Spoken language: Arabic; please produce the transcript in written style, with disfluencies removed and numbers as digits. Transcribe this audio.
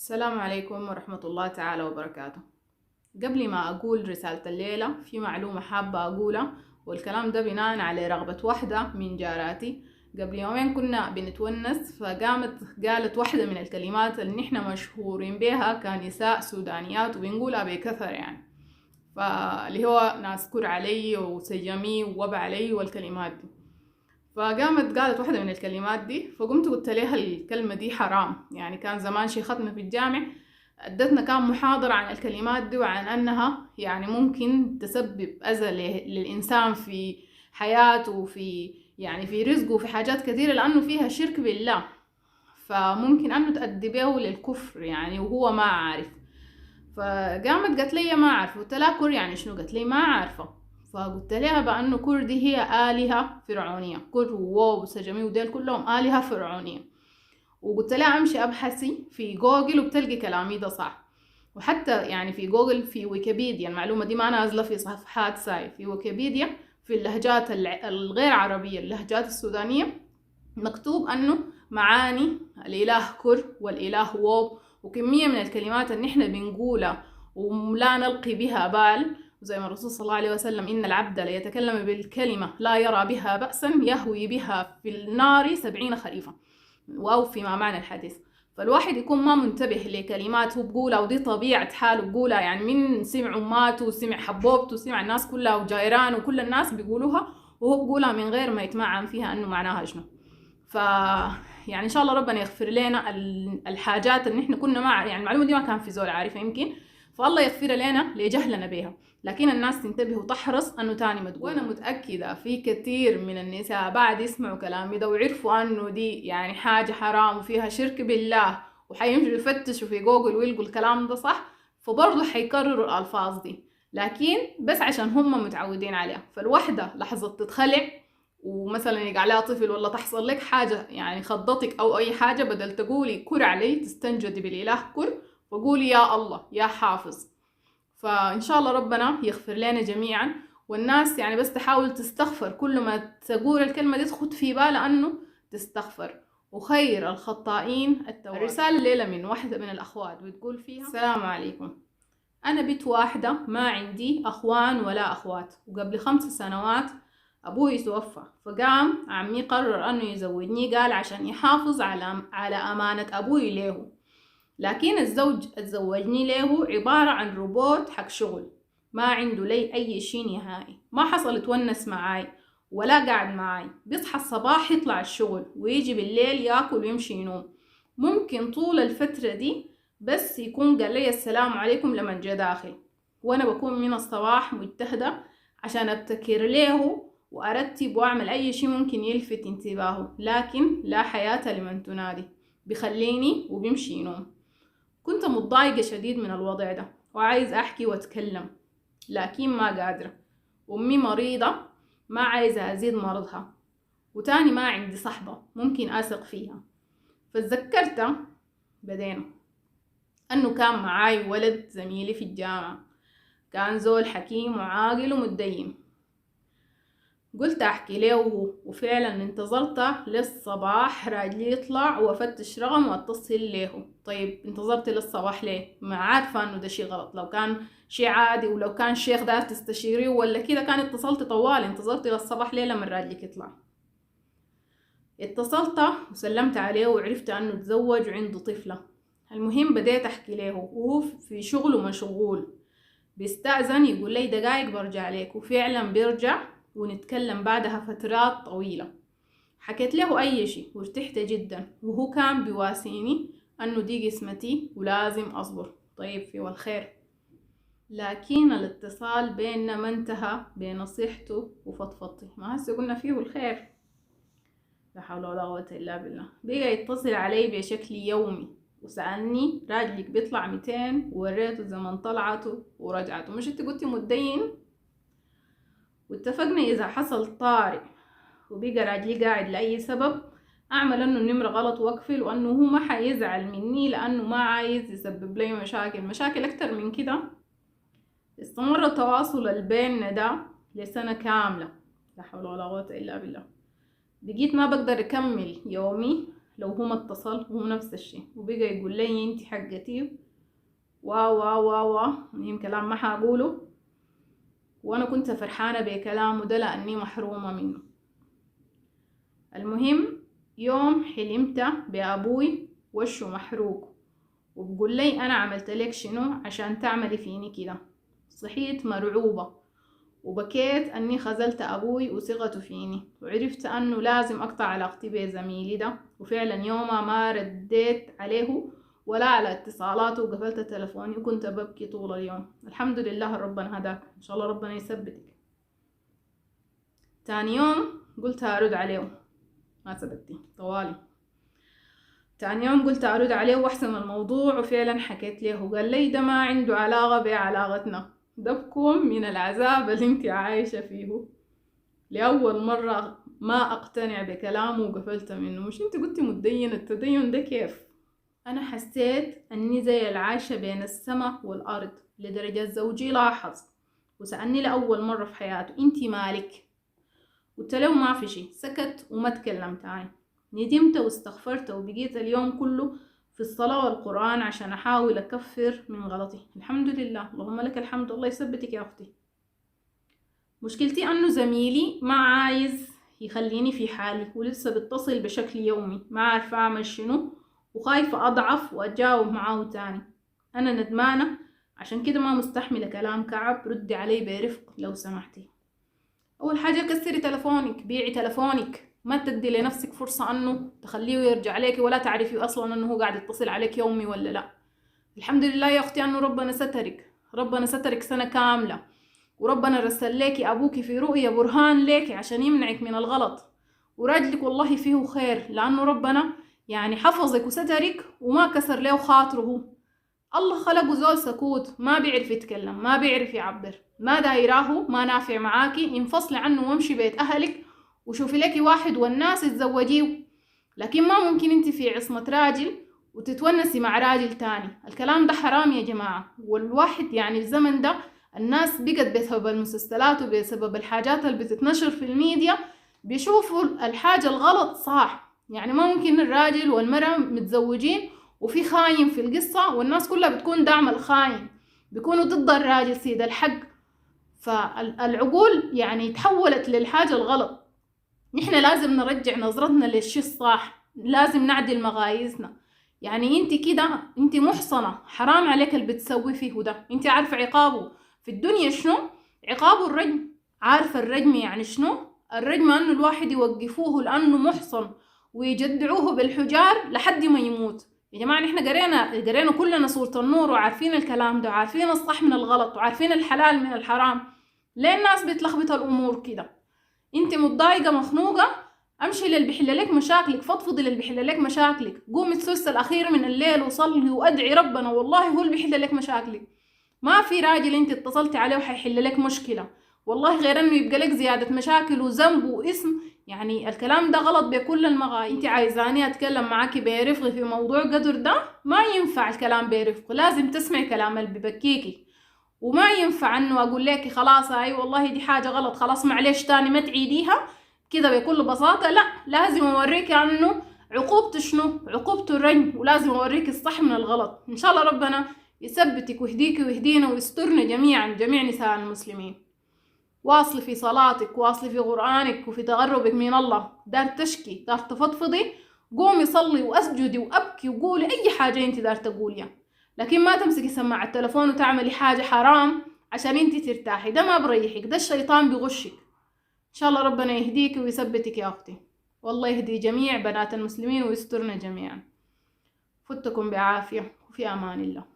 السلام عليكم ورحمة الله تعالى وبركاته. قبل ما أقول رسالة الليلة في معلومة حابة أقولها، والكلام ده بناء على رغبة واحدة من جاراتي. قبل يومين كنا بنتونس، فقامت قالت واحدة من الكلمات اللي نحن مشهورين بها كنساء سودانيات وبنقولها بكثر، يعني فاللي هو ناسكر علي وسجمي ووبع علي والكلمات دي. فقامت قالت واحدة من الكلمات دي، فقمت قلت لها الكلمة دي حرام. يعني كان زمان شيختنا في الجامع ادتنا كان محاضرة عن الكلمات دي، وعن انها يعني ممكن تسبب اذى للانسان في حياته وفي يعني في رزقه وفي حاجات كثيرة، لانه فيها شرك بالله، فممكن انه تؤدي به للكفر يعني وهو ما عارف. فقامت قالت لي ما عارفه. قلت لها كر يعني شنو؟ قالت لي ما عارفه. فقلت لها بأنه كر دي هي آلهة فرعونية، كر وواو وسجمي وديل كلهم آلهة فرعونية. وقلت لها امشي ابحثي في جوجل وبتلقي كلامي ده صح. وحتى يعني في جوجل في ويكيبيديا، المعلومة دي ما نازلة في صفحات ساي، في ويكيبيديا في اللهجات الغير عربية، اللهجات السودانية، مكتوب انه معاني الاله كر والاله ووب وكمية من الكلمات اللي احنا بنقولها ولا نلقي بها بال، زي ما الرسول صلى الله عليه وسلم إن العبد ليتكلم بالكلمة لا يرى بها بأسا يهوي بها في النار 70 خريفا، أو فيما معنى الحديث. فالواحد يكون ما منتبه لكلمات هو بقولها، ودي طبيعة حاله بقولها، يعني من سمع أماته وسمع حبوبته وسمع الناس كلها وجايران وكل الناس بيقولوها، وهو بقولها من غير ما يتمعن فيها أنه معناها شنو. يعني إن شاء الله ربنا يغفر لنا الحاجات اللي نحن كنا يعني المعلومة دي ما كان في زول عارفة يمكن، فالله يغفر لنا لجهلنا بها، لكن الناس تنتبه وتحرص انه تاني ما تقول. وانا متأكدة في كثير من النساء بعد يسمعوا كلامي ده ويعرفوا انه دي يعني حاجة حرام وفيها شرك بالله، وحيمشوا يفتشوا في جوجل ويلقوا الكلام ده صح، فبرضه حيكرروا الالفاظ دي، لكن بس عشان هم متعودين عليها. فالوحدة لحظة تتخلع ومثلا يقع عليها طفل، ولا تحصل لك حاجة يعني خضتك او اي حاجة، بدل تقولي كر علي تستنجدي بالاله كر، وقولي يا الله يا حافظ. فإن شاء الله ربنا يغفر لنا جميعا، والناس يعني بس تحاول تستغفر، كل ما تقول الكلمة دي تخد في بالها أنه تستغفر، وخير الخطائين التوابين. الرسالة الليلة من واحدة من الأخوات بتقول فيها: السلام عليكم، أنا بنت واحدة ما عندي أخوان ولا أخوات، وقبل 5 سنوات أبوي توفى، فقام عمي قرر أنه يزوجني، قال عشان يحافظ على أمانة أبوي له. لكن الزوج اتزوجني له عبارة عن روبوت حق شغل، ما عنده لي أي شي نهائي، ما حصل يتونس معاي ولا قاعد معاي، بيصحى الصباح يطلع الشغل ويجي بالليل ياكل ويمشي ينوم. ممكن طول الفترة دي بس يكون قال لي السلام عليكم لما جا داخل، وأنا بكون من الصباح مجتهدة عشان أبتكر له وأرتب وأعمل أي شي ممكن يلفت انتباهه، لكن لا حياة لمن تنادي، بيخليني وبيمشي ينوم. كنت متضايقة شديد من الوضع ده وعايز أحكي وأتكلم، لكن ما قادرة. أمي مريضة ما عايزة أزيد مرضها، وتاني ما عندي صحبة ممكن أثق فيها. فتذكرت بدينا أنه كان معاي ولد زميلي في الجامعة، كان زول حكيم وعاقل ومتدين. قلت أحكي له، وفعلا انتظرت للصباح راجلي يطلع وأفتش رقم وأتصل له. طيب انتظرت للصباح ليه؟ ما عارفة انه ده شي غلط، لو كان شي عادي ولو كان شيخ دار تستشيريه ولا كده كان اتصلت طوال. انتظرت للصباح ليه لما راجلك يطلع؟ اتصلت وسلمت عليه وعرفت انه تزوج وعنده طفلة. المهم بديت احكي له وهو في شغله مشغول، بيستأذن يقول لي دقايق برجع لك، وفعلا بيرجع ونتكلم بعدها فترات طويلة. حكيت له أي شي وارتحت جدا، وهو كان بيواسيني أنه دي قسمتي ولازم أصبر. طيب في والخير. لكن الاتصال بيننا ما انتهى بنصيحته وفضفضتي، ما هسه قلنا فيه الخير. لا حول ولا قوة إلا بالله. بقى يتصل علي بشكل يومي وسألني راجلك بيطلع 200، ووريته زمن طلعته ورجعته، مش انت قلتي متدين؟ واتفقنا إذا حصل طارئ وبقى راجلي قاعد لأي سبب أعمل أنه النمرة غلط وأقفل، وأنه هو ما حيزعل مني لأنه ما عايز يسبب لي مشاكل أكتر من كده. استمر التواصل البيننا ده لسنة كاملة، لا حول ولا قوة إلا بالله. بقيت ما بقدر أكمل يومي لو هو ما اتصل وهو نفس الشيء وبقى يقول لي انت حقتي واو واو واو واو، مهم كلام ما حقوله، وانا كنت فرحانة بكلامه ده لاني محرومة منه. المهم يوم حلمت بابوي وشه محروق وبقول لي انا عملت لك شنو عشان تعملي فيني كده. صحيت مرعوبة وبكيت اني خذلت ابوي وثقته فيني، وعرفت انه لازم اقطع علاقتي بزميلي ده. وفعلا يومها ما رديت عليه ولا على اتصالاته وقفلت تلفوني وكنت ببكي طول اليوم. الحمد لله ربنا هداك، ان شاء الله ربنا يثبتك. تاني يوم قلت هرد عليه، ما ثبتي طوالي. تاني يوم قلت أرد عليه وأحسن الموضوع، وفعلا حكيت له وقال لي ده ما عنده علاقة بعلاقتنا، ده بكون من العذاب اللي انت عايشة فيه. لأول مرة ما أقتنع بكلامه وقفلت منه. مش انت قلتي متدين؟ التدين ده كيف؟ أنا حسيت أني زي العايشة بين السماء والأرض، لدرجة زوجي لاحظ وسألني لأول مرة في حياته انت مالك؟ قلت له ما في شي. سكت وما تكلم تاني. ندمت واستغفرت وبقيت اليوم كله في الصلاة والقرآن عشان أحاول أكفر من غلطي. الحمد لله، اللهم لك الحمد، الله يثبتك يا أختي. مشكلتي أنه زميلي ما عايز يخليني في حالي ولسه بيتصل بشكل يومي، ما عارفة أعمل شنو وخايفة أضعف وأتجاوب معاه تاني. أنا ندمانة عشان كده ما مستحملة كلام كعب. ردي علي برفق لو سمحتي. أول حاجة كسري تلفونك، بيعي تلفونك، ما تدي لنفسك فرصة أنه تخليه يرجع عليك ولا تعرفي أصلا أنه هو قاعد يتصل عليك يومي ولا لا. الحمد لله يا أختي أنه ربنا سترك، ربنا سترك سنة كاملة، وربنا رسل ليكي أبوكي في رؤية برهان ليكي عشان يمنعك من الغلط. وراجلك والله فيه خير، لأنه ربنا يعني حفظك وسترك وما كسر له خاطره. الله خلقه زول سكوت، ما بيعرف يتكلم، ما بيعرف يعبر، ما دايراه، ما نافع معاكي، انفصلي عنه وامشي بيت أهلك وشوفي لكي واحد والناس تتزوجيه. لكن ما ممكن انت في عصمة راجل وتتونسي مع راجل تاني. الكلام ده حرام يا جماعة. والواحد يعني الزمن ده الناس بقت بسبب المسلسلات وبسبب الحاجات اللي بتتنشر في الميديا بيشوفوا الحاجة الغلط صح. يعني ما ممكن الراجل والمرأة متزوجين وفي خاين في القصة والناس كلها بتكون دعم الخاين، بيكونوا ضد الراجل سيد الحق. فالعقول يعني تحولت للحاجة الغلط. نحن لازم نرجع نظرتنا للشي الصح، لازم نعدل مغايزنا. يعني انت كده انت محصنة، حرام عليك اللي بتسوي فيه ده. انت عارفة عقابه في الدنيا شنو؟ عقابه الرجم. عارفة الرجم يعني شنو؟ الرجم انه الواحد يوقفوه لانه محصن ويجدعوه بالحجار لحد ما يموت. يا جماعة نحن قرينا كلنا سورة النور وعارفين الكلام ده، وعارفين الصح من الغلط، وعارفين الحلال من الحرام. ليه الناس بتلخبط الامور كده؟ انت متضايقة مخنوقة، امشي للي بيحل لك مشاكلك، فضفضي للي بيحل لك مشاكلك، قومي الثلث الاخير من الليل وصلي وادعي ربنا، والله هو اللي بيحل لك مشاكلك. ما في راجل انت اتصلتي عليه وحيحل لك مشكلة والله غير انه يبقى لك زيادة مشاكل وذنب واسم. يعني الكلام ده غلط بكل المغاير. انت عايزاني اتكلم معاكي برفق في موضوع قدر ده؟ ما ينفع الكلام برفق، لازم تسمعي كلام اللي ببكيكي. وما ينفع انه اقول لك خلاص اي والله دي حاجة غلط خلاص معلش تاني ما تعيديها كده بكل بساطة. لا، لازم اوريك انه عقوبته شنو، عقوبته الرجم، ولازم اوريك الصح من الغلط. ان شاء الله ربنا يثبتك ويهديك ويهدينا ويسترنا جميعا، جميع نساء المسلمين. واصلي في صلاتك، واصلي في قرآنك وفي تقربك من الله. دار تشكي، دار تفضفضي، قومي صلي واسجدي وابكي وقولي اي حاجة انت دار تقوليها، لكن ما تمسكي سماعة التلفون وتعملي حاجة حرام عشان انت ترتاحي. ده ما بريحك، ده الشيطان بيغشك. ان شاء الله ربنا يهديك ويثبتك يا اختي، والله يهدي جميع بنات المسلمين ويسترنا جميعا. فتكم بعافية وفي امان الله.